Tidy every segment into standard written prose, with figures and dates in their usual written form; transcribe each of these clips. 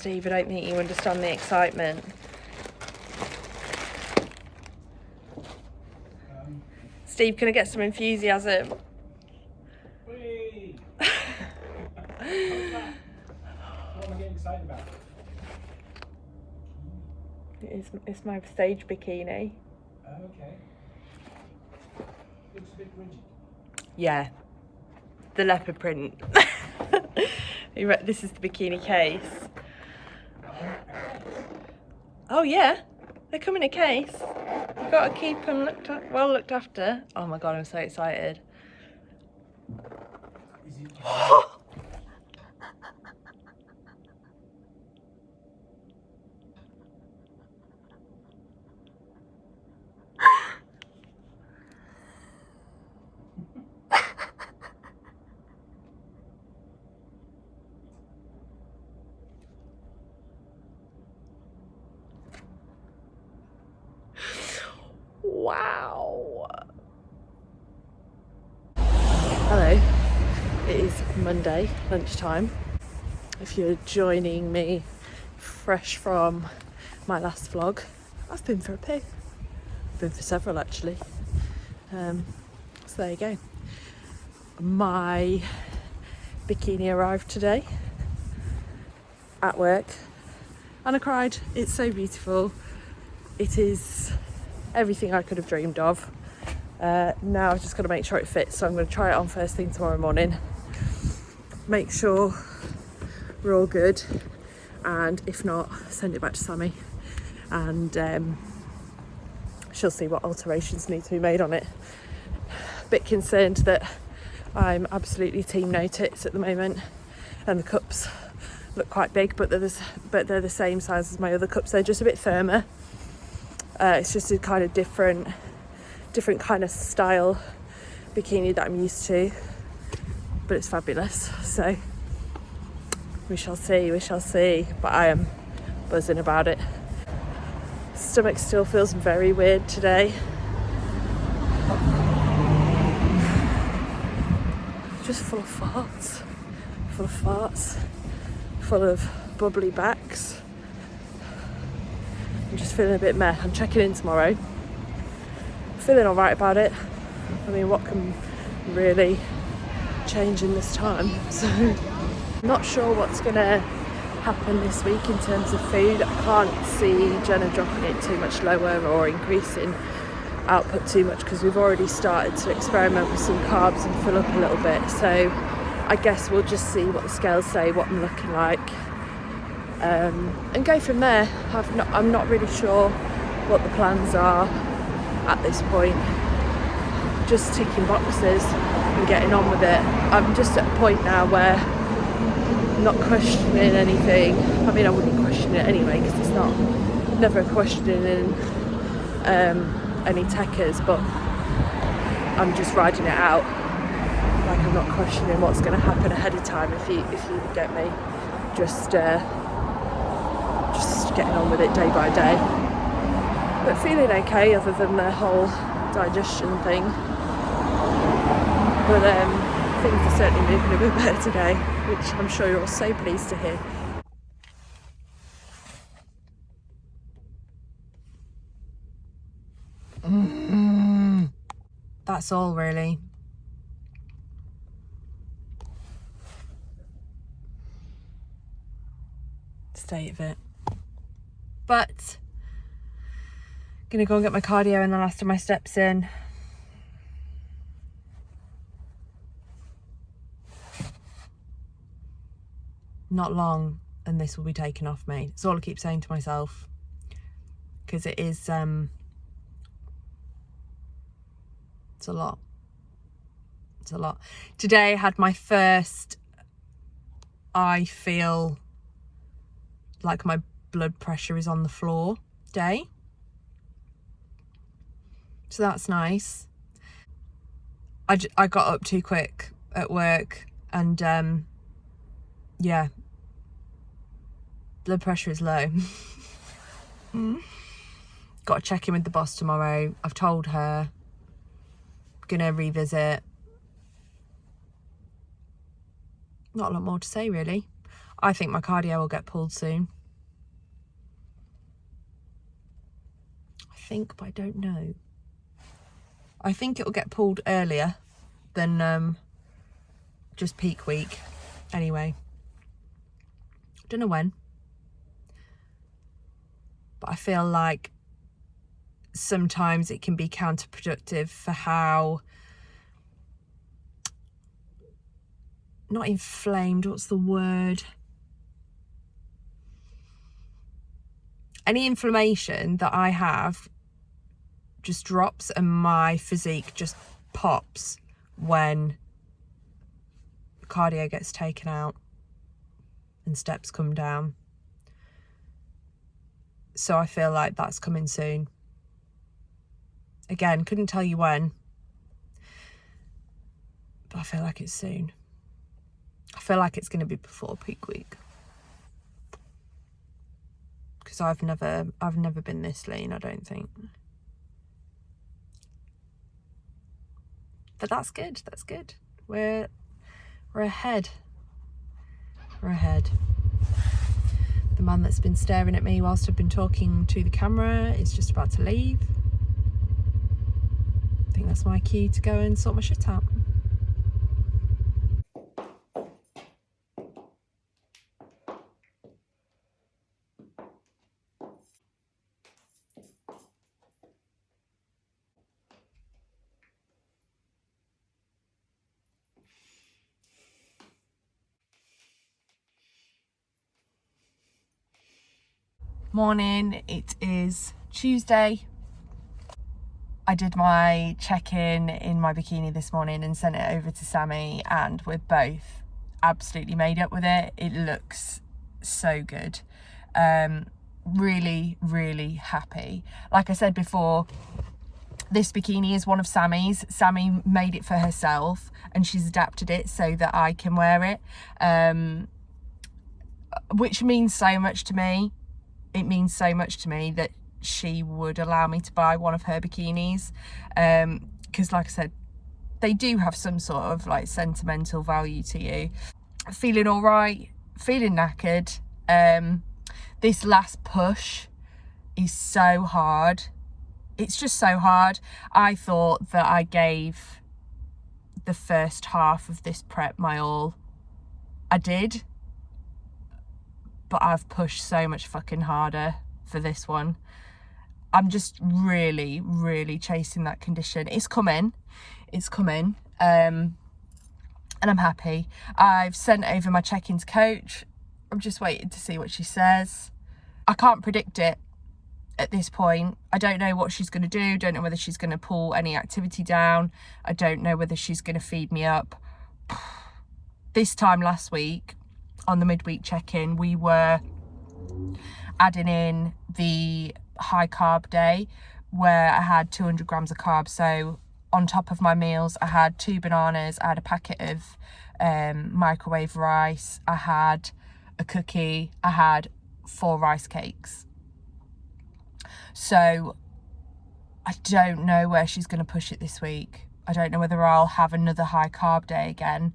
Steve, I don't think you understand the excitement. Steve, can I get some enthusiasm? Whee! What's that? What am I getting excited about? It's my stage bikini. Okay. Looks a bit rigid. Yeah, the leopard print. This is the bikini case. Oh yeah, they come in a case. You've got to keep them well looked after. Oh my god, I'm so excited. Is it? Wow. Hello, it is Monday lunchtime. If you're joining me fresh from my last vlog, I've been for a poo. I've been for several actually. So there you go. My bikini arrived today at work and I cried. It's so beautiful. It is everything I could have dreamed of. Now I've just got to make sure it fits, so I'm going to try it on first thing tomorrow morning, make sure we're all good, and if not, send it back to Sammy and she'll see what alterations need to be made on it. Bit concerned that I'm absolutely team no tits at the moment and the cups look quite big, but they're the same size as my other cups. They're just a bit firmer. It's just a kind of different kind of style bikini that I'm used to, but it's fabulous. So we shall see, but I am buzzing about it. Stomach still feels very weird today. Just full of farts, full of bubbly backs. I'm just feeling a bit meh. I'm checking in tomorrow. Feeling alright about it. I mean, what can really change in this time? So I'm not sure what's gonna happen this week in terms of food. I can't see Jenna dropping it too much lower or increasing output too much, because we've already started to experiment with some carbs and fill up a little bit. So I guess we'll just see what the scales say, what I'm looking like, and go from there. I'm not really sure what the plans are at this point. Just ticking boxes and getting on with it. I'm just at a point now where I'm not questioning anything. I mean, I wouldn't question it anyway, because it's never a questioning in any techers, but I'm just riding it out. Like, I'm not questioning what's going to happen ahead of time, if you get me. Just getting on with it day by day, but feeling okay other than the whole digestion thing. But things are certainly moving a bit better today, which I'm sure you're all so pleased to hear. That's all really. State of it. But gonna go and get my cardio and the last of my steps in. Not long and this will be taken off me. That's all I keep saying to myself, because it is it's a lot. It's a lot. Today I had my first, I feel like my blood pressure is on the floor day. So that's nice. I got up too quick at work and yeah, blood pressure is low. Got to check in with the boss tomorrow. I've told her. Gonna revisit. Not a lot more to say really. I think my cardio will get pulled soon. I think, but I don't know. I think it'll get pulled earlier than just peak week. Anyway, don't know when. But I feel like sometimes it can be counterproductive for how, not inflamed, what's the word? Any inflammation that I have just drops and my physique just pops when cardio gets taken out and steps come down. So I feel like that's coming soon. Again, couldn't tell you when, but I feel like it's soon. I feel like it's going to be before peak week. Because I've never been this lean, I don't think. But that's good. That's good. We're ahead. We're ahead. The man that's been staring at me whilst I've been talking to the camera is just about to leave. I think that's my cue to go and sort my shit out. Morning, it is Tuesday. I did my check-in in my bikini this morning and sent it over to Sammy, and we're both absolutely made up with it. It looks so good. Really, really happy. Like I said before, this bikini is one of Sammy's. Sammy made it for herself and she's adapted it so that I can wear it, which means so much to me. It means so much to me that she would allow me to buy one of her bikinis, because like I said, they do have some sort of like sentimental value to you. Feeling all right, feeling knackered. This last push is so hard. It's just so hard. I thought that I gave the first half of this prep my all. I did. But I've pushed so much fucking harder for this one. I'm just really, really chasing that condition. It's coming. And I'm happy. I've sent over my check-in to coach. I'm just waiting to see what she says. I can't predict it at this point. I don't know what she's going to do. Don't know whether she's going to pull any activity down. I don't know whether she's going to feed me up. This time last week, on the midweek check-in, we were adding in the high carb day where I had 200 grams of carbs. So on top of my meals, I had 2 bananas, I had a packet of microwave rice, I had a cookie, I had 4 rice cakes. So I don't know where she's going to push it this week. I don't know whether I'll have another high carb day again.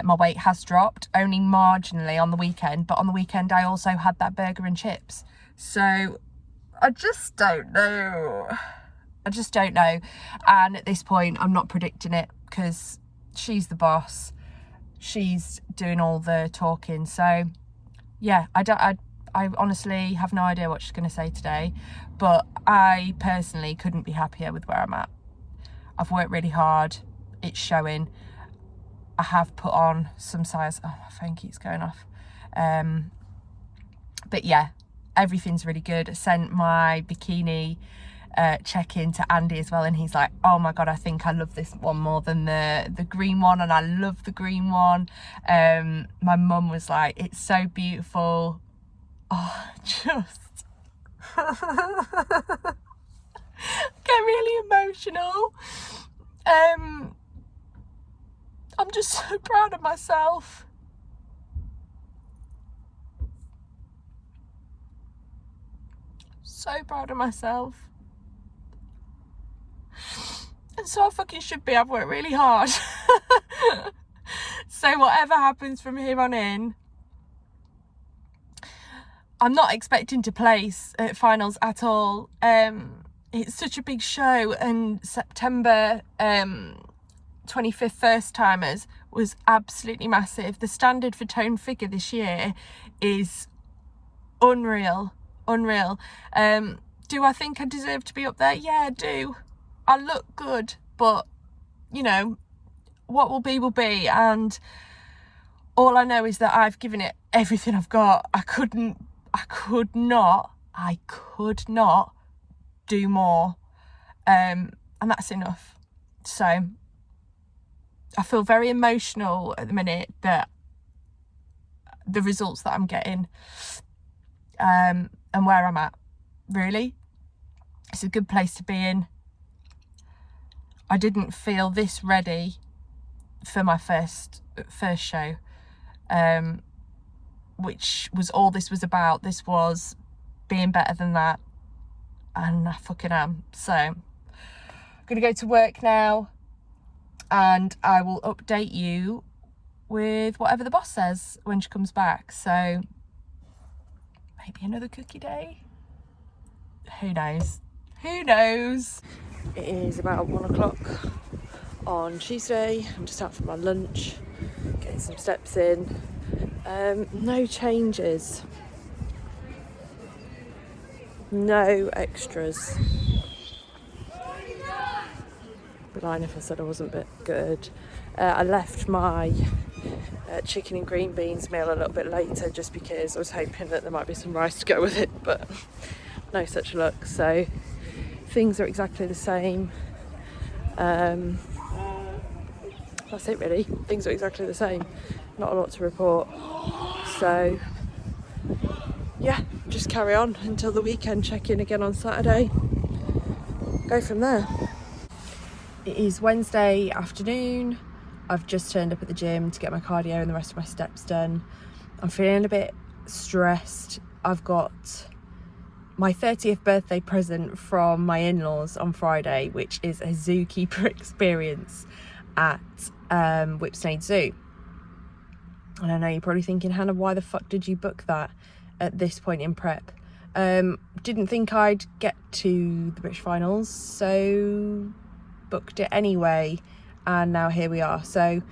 My weight has dropped only marginally on the weekend, but on the weekend I also had that burger and chips. So I just don't know. And at this point I'm not predicting it because she's the boss. She's doing all the talking. So yeah, I honestly have no idea what she's going to say today, but I personally couldn't be happier with where I'm at. I've worked really hard. It's showing. I have put on some size. Oh, my phone keeps going off. But yeah, everything's really good. I sent my bikini check-in to Andy as well, and he's like, oh my God, I think I love this one more than the green one, and I love the green one. My mum was like, it's so beautiful. Oh, just get really emotional. I'm just so proud of myself. So proud of myself. And so I fucking should be. I've worked really hard. So whatever happens from here on in, I'm not expecting to place at finals at all. It's such a big show, and September 25th first timers was absolutely massive. The standard for tone figure this year is unreal. Do I think I deserve to be up there? Yeah, I do. I look good, but you know, what will be, and all I know is that I've given it everything I've got. I could not do more, and that's enough. So I feel very emotional at the minute that the results that I'm getting, and where I'm at, really. It's a good place to be in. I didn't feel this ready for my first show, which was all this was about. This was being better than that, and I fucking am. So I'm gonna go to work now, and I will update you with whatever the boss says when she comes back. So maybe another cookie day, who knows. It is about 1 o'clock on Tuesday. I'm just out for my lunch, getting some steps in. No changes, no extras. Be lying if I said I wasn't a bit good. I left my chicken and green beans meal a little bit later, just because I was hoping that there might be some rice to go with it, but no such luck. So things are exactly the same. That's it really. Things are exactly the same. Not a lot to report. So yeah, just carry on until the weekend, check in again on Saturday, go from there. It is Wednesday afternoon. I've just turned up at the gym to get my cardio and the rest of my steps done. I'm feeling a bit stressed. I've got my 30th birthday present from my in-laws on Friday, which is a Zookeeper experience at Whipsnade Zoo. And I know you're probably thinking, Hannah, why the fuck did you book that at this point in prep? Didn't think I'd get to the British finals, so booked it anyway, and now here we are. So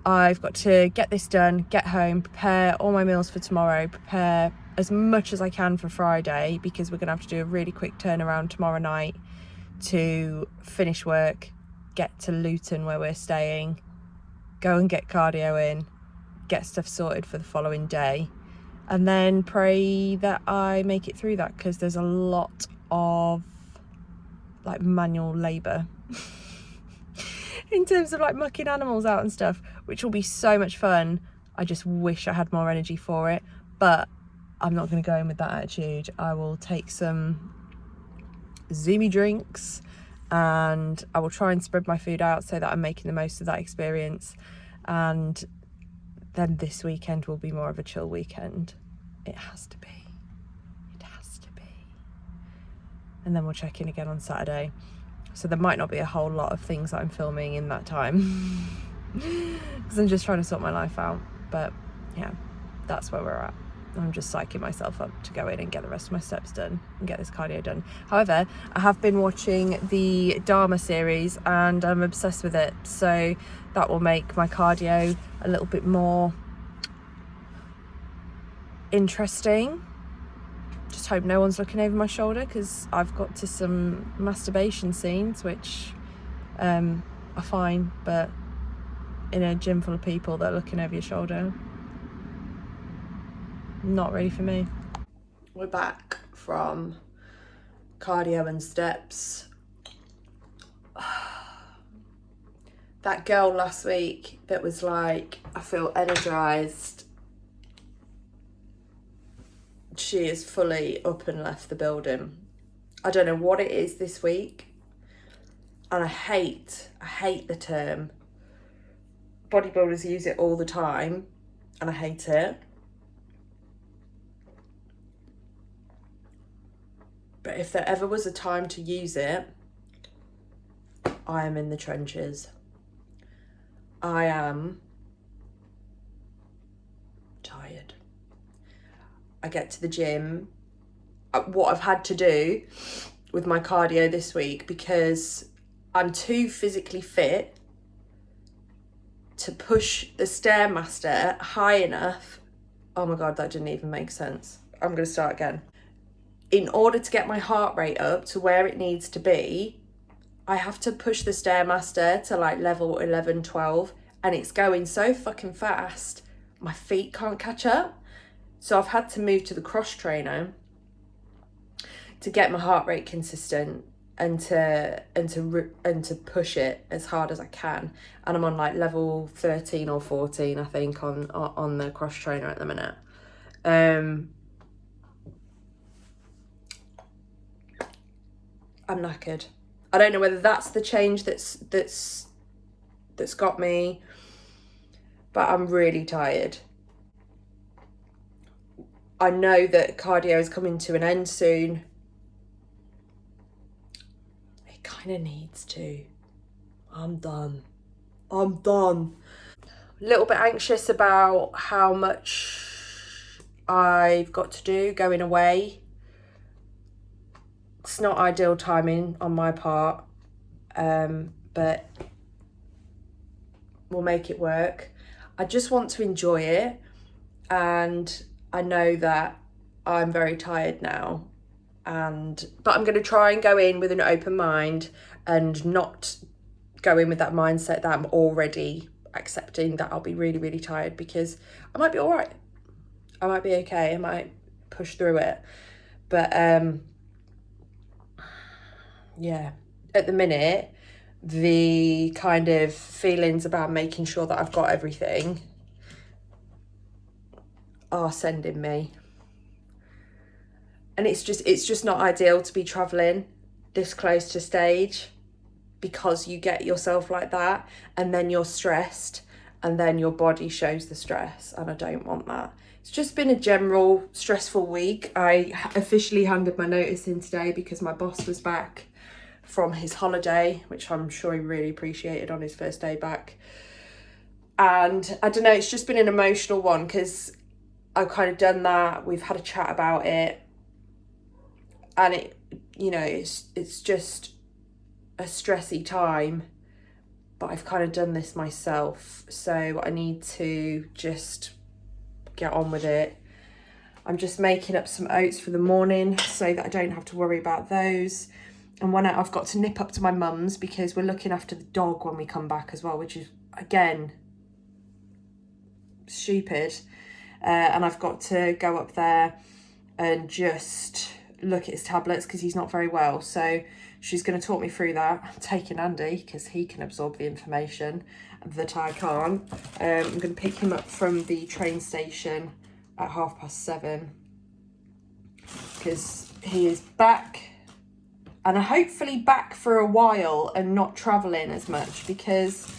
I've got to get this done, get home, prepare all my meals for tomorrow, prepare as much as I can for Friday, because we're gonna have to do a really quick turnaround tomorrow night to finish work, get to Luton where we're staying, go and get cardio in, get stuff sorted for the following day, and then pray that I make it through that, because there's a lot of like manual labour in terms of like mucking animals out and stuff, which will be so much fun. I just wish I had more energy for it, but I'm not going to go in with that attitude. I will take some zoomy drinks, and I will try and spread my food out so that I'm making the most of that experience, and then this weekend will be more of a chill weekend. It has to be. And then we'll check in again on Saturday. So there might not be a whole lot of things that I'm filming in that time because I'm just trying to sort my life out. But yeah, that's where we're at. I'm just psyching myself up to go in and get the rest of my steps done and get this cardio done. However, I have been watching the Dharma series and I'm obsessed with it. So that will make my cardio a little bit more interesting. Just hope no one's looking over my shoulder, because I've got to some masturbation scenes which are fine, but in a gym full of people that are looking over your shoulder, not really for me. We're back from cardio and steps. That girl last week that was like, I feel energized, she is fully up and left the building. I don't know what it is this week, and I hate the term. Bodybuilders use it all the time and I hate it. But if there ever was a time to use it, I am in the trenches. I am tired. I get to the gym, what I've had to do with my cardio this week, because I'm too physically fit to push the Stairmaster high enough. Oh my God, that didn't even make sense. I'm going to start again. In order to get my heart rate up to where it needs to be, I have to push the Stairmaster to like level 11, 12, and it's going so fucking fast, my feet can't catch up. So I've had to move to the cross trainer to get my heart rate consistent and to push it as hard as I can. And I'm on like level 13 or 14, I think, on the cross trainer at the minute. I'm knackered. I don't know whether that's the change that's got me, but I'm really tired. I know that cardio is coming to an end soon. It kind of needs to. I'm done. A little bit anxious about how much I've got to do going away. It's not ideal timing on my part, but we'll make it work. I just want to enjoy it, and I know that I'm very tired now, but I'm going to try and go in with an open mind and not go in with that mindset that I'm already accepting that I'll be really, really tired, because I might be all right. I might be okay. I might push through it. But yeah, at the minute, the kind of feelings about making sure that I've got everything are sending me. And it's just not ideal to be traveling this close to stage, because you get yourself like that and then you're stressed and then your body shows the stress, and I don't want that. It's just been a general stressful week. I officially handed my notice in today because my boss was back from his holiday, which I'm sure he really appreciated on his first day back. And I don't know, it's just been an emotional one, because I've kind of done that. We've had a chat about it, and it, you know, it's just a stressy time, but I've kind of done this myself, so I need to just get on with it. I'm just making up some oats for the morning so that I don't have to worry about those. And when I've got to nip up to my mum's, because we're looking after the dog when we come back as well, which is, again, stupid. And I've got to go up there and just look at his tablets because he's not very well. So she's going to talk me through that. I'm taking Andy because he can absorb the information that I can't. I'm going to pick him up from the train station at 7:30 because he is back, and hopefully back for a while and not travelling as much, because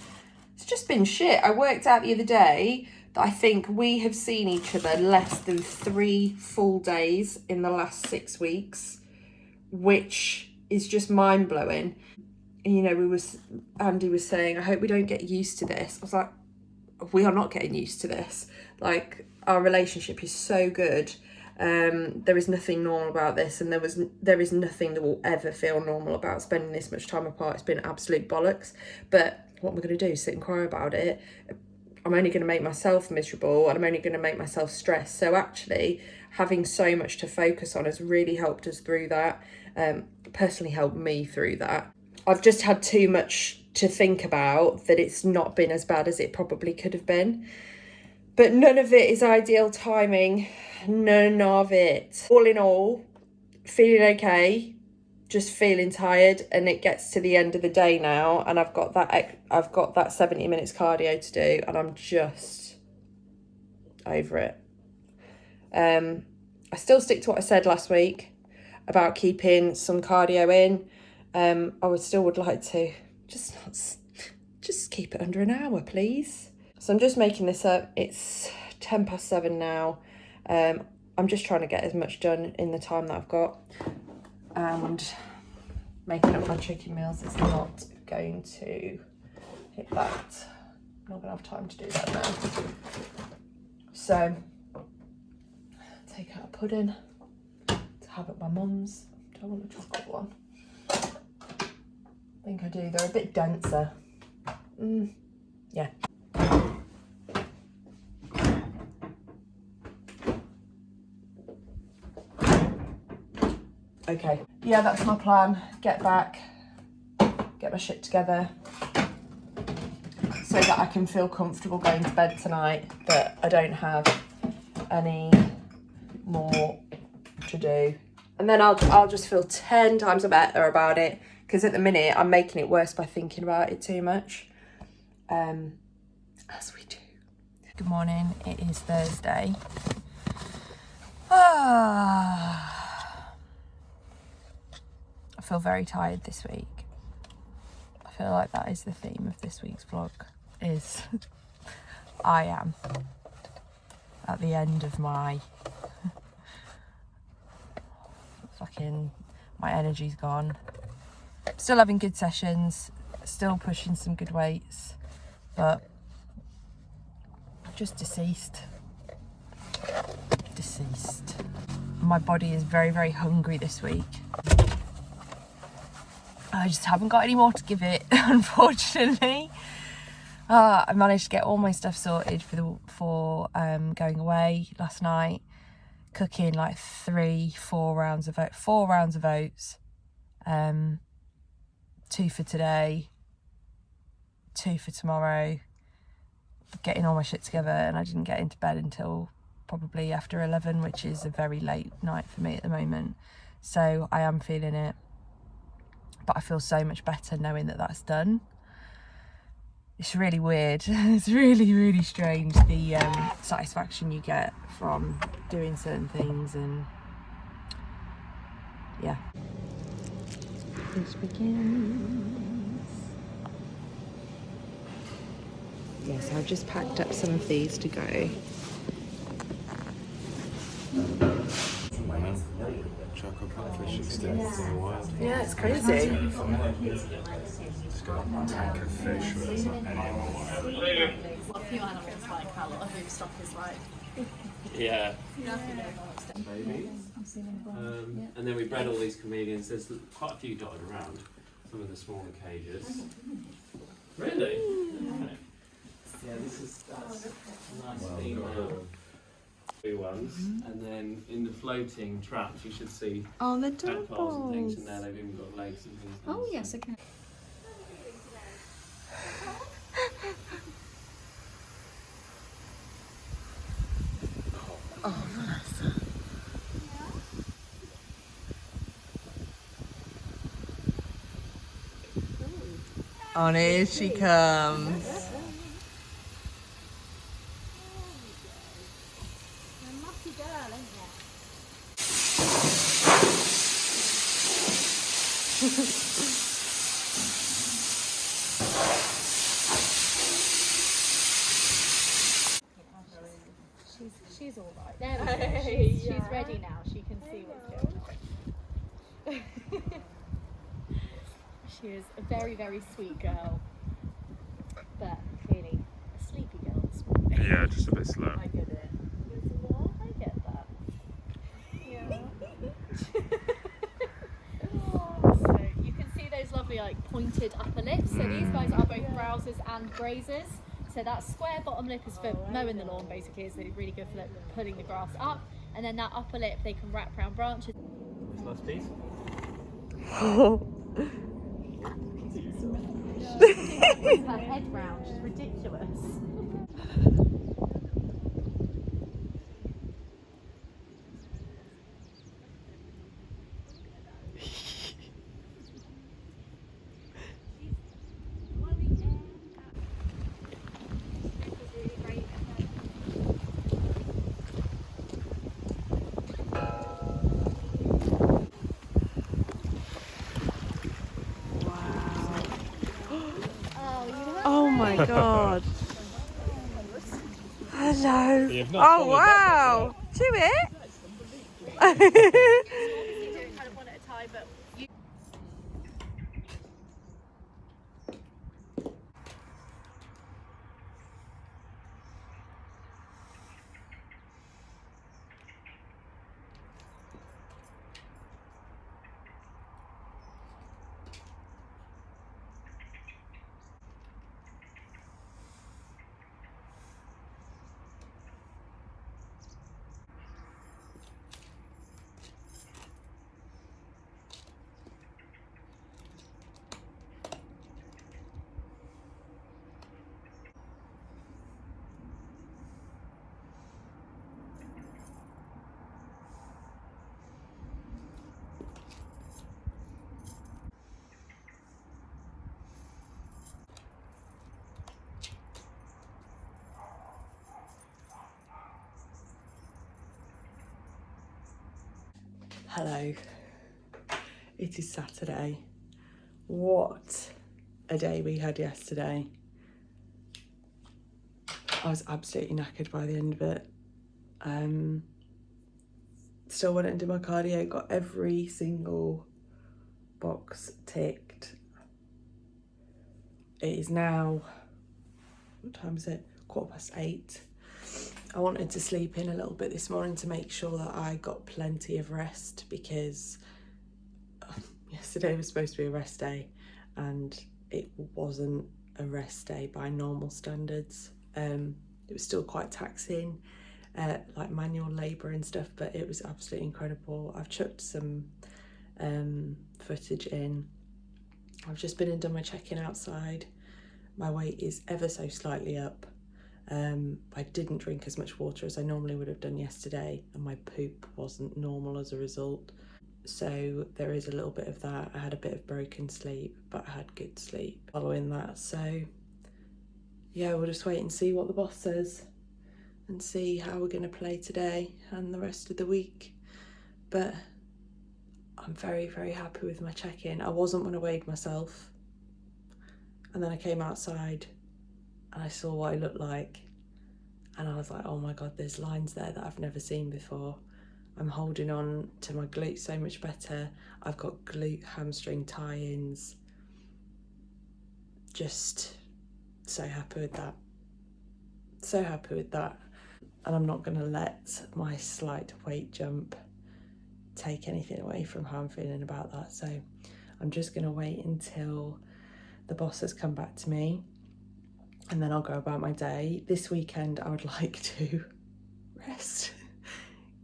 it's just been shit. I worked out the other day that I think we have seen each other less than 3 full days in the last 6 weeks, which is just mind-blowing. And, you know, Andy was saying, I hope we don't get used to this. I was like, we are not getting used to this. Like, our relationship is so good. There is nothing normal about this, and there is nothing that will ever feel normal about spending this much time apart. It's been absolute bollocks. But what we're going to do is sit and cry about it. I'm only going to make myself miserable, and I'm only going to make myself stressed. So actually, having so much to focus on has really helped us through that. Personally helped me through that. I've just had too much to think about, that it's not been as bad as it probably could have been. But none of it is ideal timing. None of it. All in all, feeling okay, just feeling tired, and it gets to the end of the day now, and I've got that 70 minutes cardio to do, and I'm just over it. I still stick to what I said last week about keeping some cardio in. I would like to just keep it under an hour, please. So I'm just making this up. It's 7:10 now. I'm just trying to get as much done in the time that I've got, and making up my chicken meals is not going to hit that. I'm not going to have time to do that now. So take out a pudding to have at my mum's. Do I want a chocolate one? I think I do. They're a bit denser. Yeah. Okay. Yeah, that's my plan. Get back, get my shit together so that I can feel comfortable going to bed tonight, that I don't have any more to do. And then I'll just feel 10 times better about it, because at the minute I'm making it worse by thinking about it too much. As we do. Good morning, it is Thursday. I feel very tired this week. I feel like that is the theme of this week's vlog, is I am at the end of my my energy's gone. Still having good sessions, still pushing some good weights, but just deceased. My body is very, very hungry this week. I just haven't got any more to give it, unfortunately. I managed to get all my stuff sorted for going away last night. Cooking like 4 rounds of oats. 2 for today, 2 for tomorrow. Getting all my shit together, and I didn't get into bed until probably after 11, which is a very late night for me at the moment. So I am feeling it. But I feel so much better knowing that that's done. It's really weird. It's really, really strange, the satisfaction you get from doing certain things, and yeah. This begins. Yes, I've just packed up some of these to go. Chocolate catfish extended to the wild. Yeah, it's crazy. It's got a tank of fish where there's not any more. A few animals, like how a lot of livestock is like. Yeah. And then we bred all these chameleons. There's quite a few dotted around. Some of the smaller cages. Really? Okay. Yeah, that's a nice female. Blue ones, and then in the floating traps you should see The tadpoles and things in there. They've even got legs and things. Oh yes, okay. Oh, Vanessa. On here she comes. She's all right. There we go. She's ready now. She can see what's going on. She is a very, very sweet girl, but clearly a sleepy girl this morning. Yeah, just a bit slow. I get it. I get that. Yeah. So you can see those lovely like pointed upper lips. So these guys are both browsers and grazers. So that square bottom lip is for mowing the lawn basically, so they're really good for pulling the grass up. And then that upper lip they can wrap around branches. Last piece. Her head round, she's ridiculous. Oh my god. Hello. You've not Oh followed wow. To it. Obviously do it kind of one at a time, but you Hello, it is Saturday. What a day we had yesterday. I was absolutely knackered by the end of it. Still went and did my cardio, got every single box ticked. It is now, what time is it? 8:15. I wanted to sleep in a little bit this morning to make sure that I got plenty of rest, because yesterday was supposed to be a rest day and it wasn't a rest day by normal standards. It was still quite taxing, like manual labour and stuff, but it was absolutely incredible. I've chucked some footage in. I've just been and done my check-in outside. My weight is ever so slightly up. I didn't drink as much water as I normally would have done yesterday, and my poop wasn't normal as a result. So there is a little bit of that. I had a bit of broken sleep, but I had good sleep following that. So yeah, we'll just wait and see what the boss says and see how we're going to play today and the rest of the week. But I'm very, very happy with my check-in. I wasn't when I weighed myself, and then I came outside and I saw what I looked like, and I was like, oh my god, there's lines there that I've never seen before. I'm holding on to my glutes so much better. I've got glute hamstring tie-ins. Just so happy with that. So happy with that. And I'm not going to let my slight weight jump take anything away from how I'm feeling about that. So I'm just going to wait until the boss has come back to me, and then I'll go about my day. This weekend I would like to rest,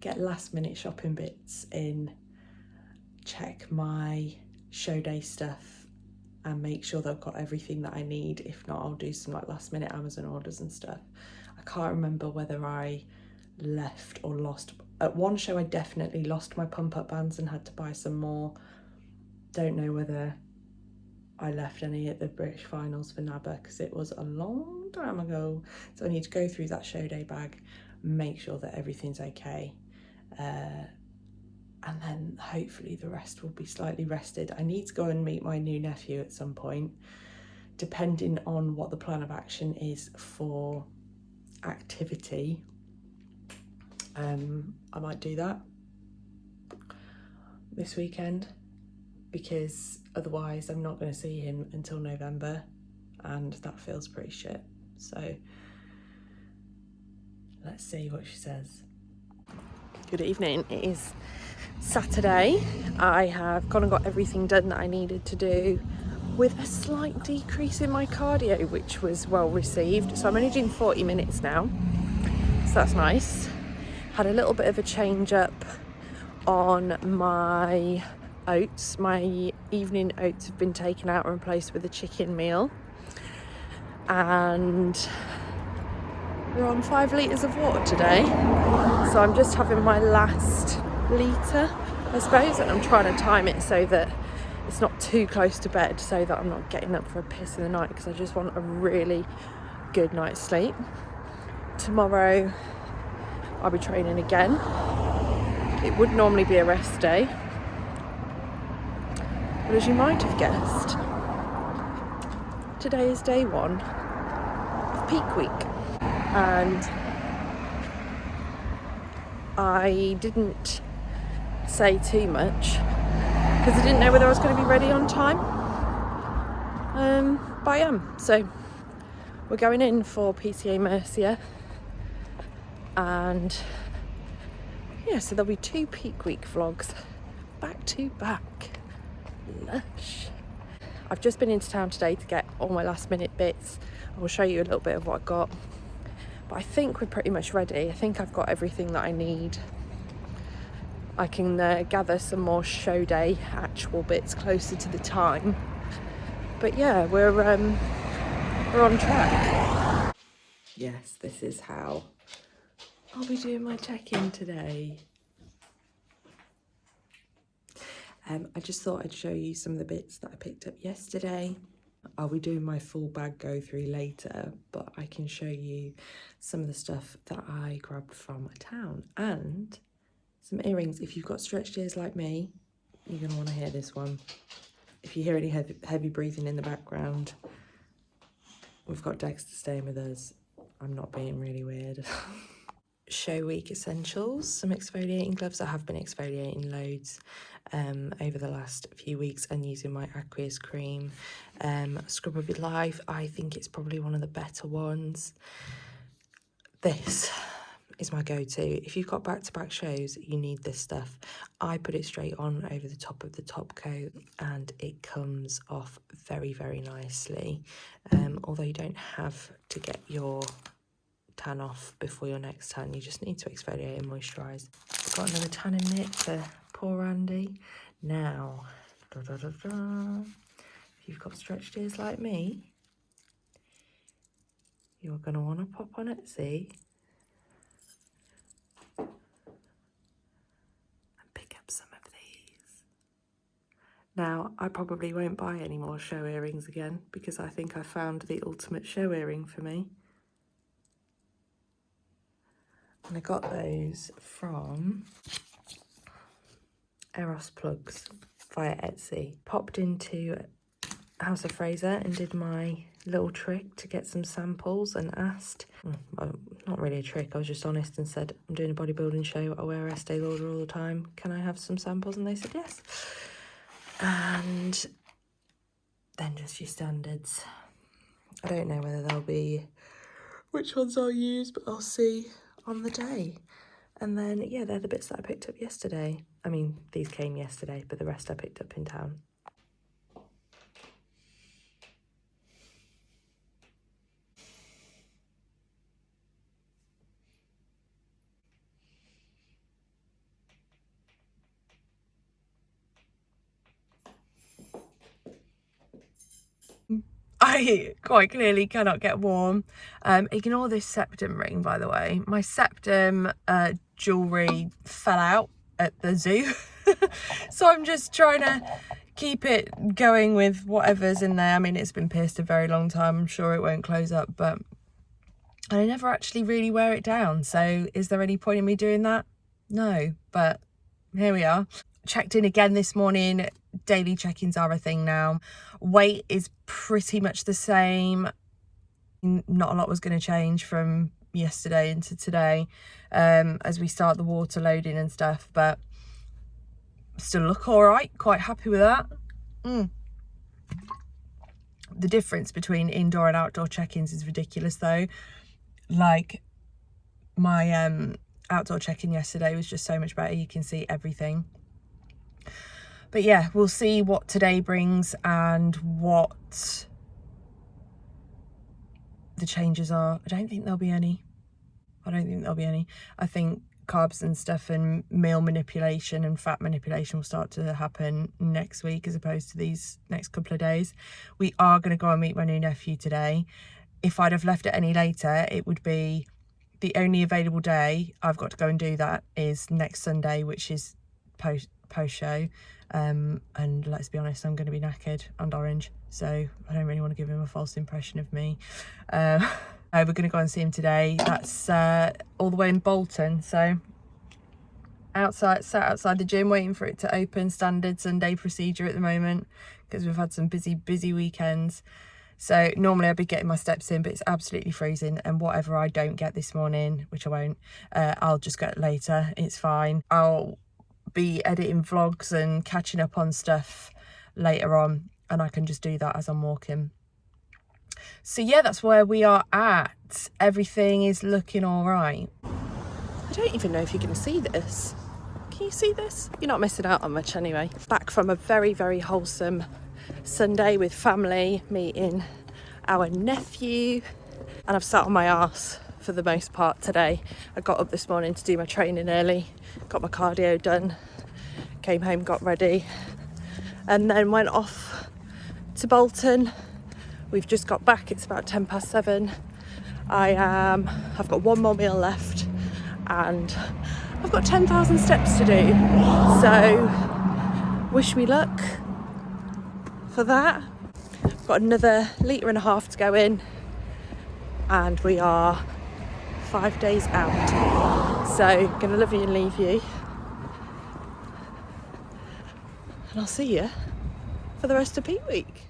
get last minute shopping bits in, check my show day stuff and make sure that I've got everything that I need. If not, I'll do some like last minute Amazon orders and stuff. I can't remember whether I left or lost. At one show I definitely lost my pump up bands and had to buy some more. Don't know whether I left any at the British finals for NABBA, because it was a long time ago. So I need to go through that show day bag, make sure that everything's okay. And then hopefully the rest will be slightly rested. I need to go and meet my new nephew at some point, depending on what the plan of action is for activity. I might do that this weekend, because otherwise I'm not going to see him until November, and that feels pretty shit. So let's see what she says. Good evening. It is Saturday. I have gone and got everything done that I needed to do, with a slight decrease in my cardio, which was well received. So I'm only doing 40 minutes now, so that's nice. Had a little bit of a change up on my oats. My evening oats have been taken out and replaced with a chicken meal, and we're on 5 litres of water today, so I'm just having my last litre, I suppose, and I'm trying to time it so that it's not too close to bed, so that I'm not getting up for a piss in the night, because I just want a really good night's sleep. Tomorrow I'll be training again. It would normally be a rest day, but as you might have guessed, today is day 1 of peak week, and I didn't say too much because I didn't know whether I was going to be ready on time, but I am. So we're going in for PTA Mercia, and yeah, so there'll be 2 peak week vlogs back to back. Lush. I've just been into town today to get all my last minute bits. I will show you a little bit of what I got, but I think we're pretty much ready. I think I've got everything that I need. I can gather some more show day actual bits closer to the time, but yeah, we're on track. Yes, this is how I'll be doing my check-in today. I just thought I'd show you some of the bits that I picked up yesterday. I'll be doing my full bag go through later, but I can show you some of the stuff that I grabbed from town and Some earrings. If you've got stretched ears like me, you're going to want to hear this one. If you hear any heavy breathing in the background, we've got Dexter staying with us. I'm not being really weird. Show week essentials. Some exfoliating gloves. I have been exfoliating loads over the last few weeks and using my aqueous cream. Scrub of Your Life. I think it's probably one of the better ones. This is my go-to. If you've got back-to-back shows, you need this stuff. I put it straight on over the top of the top coat and it comes off very, very nicely. Although you don't have to get your tan off before your next tan, you just need to exfoliate and moisturise. I've got another tanning knit for poor Andy. Now, if you've got stretched ears like me, you're going to want to pop on Etsy and pick up some of these. Now, I probably won't buy any more show earrings again because I think I found the ultimate show earring for me. And I got those from Eros Plugs via Etsy. Popped into House of Fraser and did my little trick to get some samples and asked, well, not really a trick, I was just honest and said, I'm doing a bodybuilding show, I wear Estee Lauder all the time, can I have some samples? And they said yes. And then just your standards. I don't know whether they'll be, which ones I'll use, but I'll see on the day. And then, yeah, they're the bits that I picked up yesterday. I mean, these came yesterday, but the rest I picked up in town. I quite clearly cannot get warm. Ignore this septum ring, by the way. My septum jewellery fell out at the zoo. So I'm just trying to keep it going with whatever's in there. I mean, it's been pierced a very long time. I'm sure it won't close up, but I never actually really wear it down. So is there any point in me doing that? No, but here we are. Checked in again this morning. Daily check-ins are a thing now. Weight is pretty much the same. Not a lot was going to change from yesterday into today as we start the water loading and stuff, but still look all right. Quite happy with that. The difference between indoor and outdoor check-ins is ridiculous though. Like my outdoor check-in yesterday was just so much better. You can see everything. But yeah, we'll see what today brings and what the changes are. I don't think there'll be any. I think carbs and stuff and meal manipulation and fat manipulation will start to happen next week as opposed to these next couple of days. We are going to go and meet my new nephew today. If I'd have left it any later, it would be the only available day I've got to go and do that is next Sunday, which is post show. And let's be honest, I'm going to be knackered and orange, so I don't really want to give him a false impression of me. We're going to go and see him today. That's all the way in Bolton, so sat outside the gym waiting for it to open. Standard Sunday procedure at the moment because we've had some busy weekends. So normally I'd be getting my steps in, but it's absolutely freezing, and whatever I don't get this morning, which I won't, I'll just get later. It's fine. I'll be editing vlogs and catching up on stuff later on, and I can just do that as I'm walking. So yeah, that's where we are at. Everything is looking all right. I don't even know if you're going to see this. Can you see this? You're not missing out on much anyway. Back from a very, very wholesome Sunday with family, meeting our nephew, and I've sat on my arse for the most part today. I got up this morning to do my training early, got my cardio done, came home, got ready, and then went off to Bolton. We've just got back, it's about 7:10. I've got one more meal left and I've got 10,000 steps to do, so wish me luck for that. Got another 1.5 litres to go in and we are 5 days out, so gonna love you and leave you. And I'll see you for the rest of Peak Week.